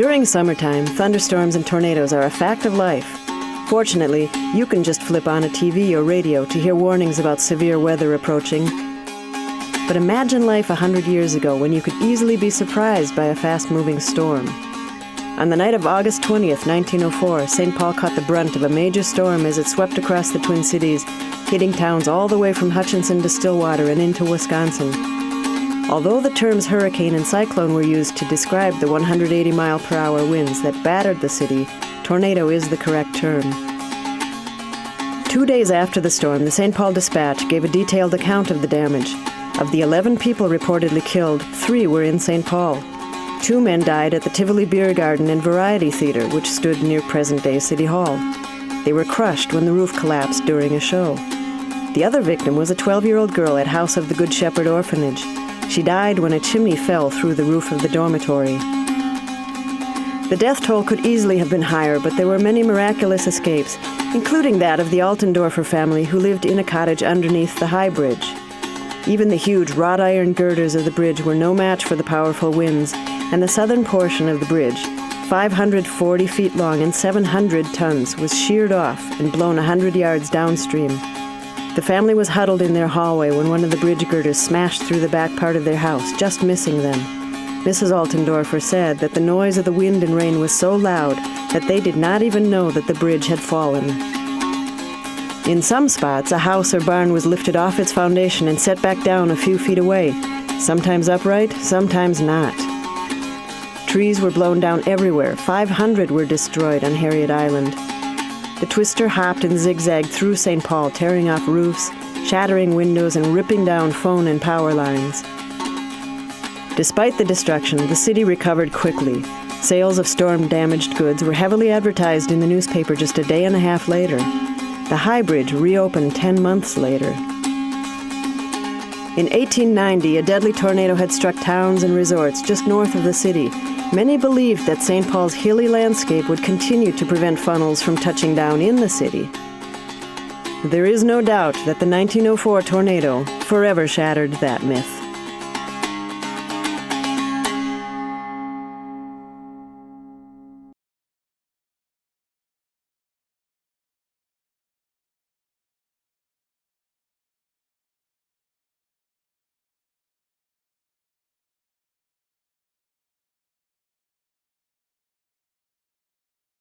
During summertime, thunderstorms and tornadoes are a fact of life. Fortunately, you can just flip on a TV or radio to hear warnings about severe weather approaching. But imagine life 100 years ago when you could easily be surprised by a fast-moving storm. On the night of August 20th, 1904, St. Paul caught the brunt of a major storm as it swept across the Twin Cities, hitting towns all the way from Hutchinson to Stillwater and into Wisconsin. Although the terms hurricane and cyclone were used to describe the 180-mile-per-hour winds that battered the city, tornado is the correct term. 2 days after the storm, the St. Paul Dispatch gave a detailed account of the damage. Of the 11 people reportedly killed, 3 were in St. Paul. 2 men died at the Tivoli Beer Garden and Variety Theater, which stood near present-day City Hall. They were crushed when the roof collapsed during a show. The other victim was a 12-year-old girl at House of the Good Shepherd Orphanage. She died when a chimney fell through the roof of the dormitory. The death toll could easily have been higher, but there were many miraculous escapes, including that of the Altendorfer family who lived in a cottage underneath the High Bridge. Even the huge wrought iron girders of the bridge were no match for the powerful winds, and the southern portion of the bridge, 540 feet long and 700 tons, was sheared off and blown 100 yards downstream. The family was huddled in their hallway when one of the bridge girders smashed through the back part of their house, just missing them. Mrs. Altendorfer said that the noise of the wind and rain was so loud that they did not even know that the bridge had fallen. In some spots, a house or barn was lifted off its foundation and set back down a few feet away, sometimes upright, sometimes not. Trees were blown down everywhere. 500 were destroyed on Harriet Island. The twister hopped and zigzagged through St. Paul, tearing off roofs, shattering windows, and ripping down phone and power lines. Despite the destruction, the city recovered quickly. Sales of storm-damaged goods were heavily advertised in the newspaper just a day and a half later. The High Bridge reopened 10 months later. In 1890, a deadly tornado had struck towns and resorts just north of the city. Many believed that St. Paul's hilly landscape would continue to prevent funnels from touching down in the city. There is no doubt that the 1904 tornado forever shattered that myth.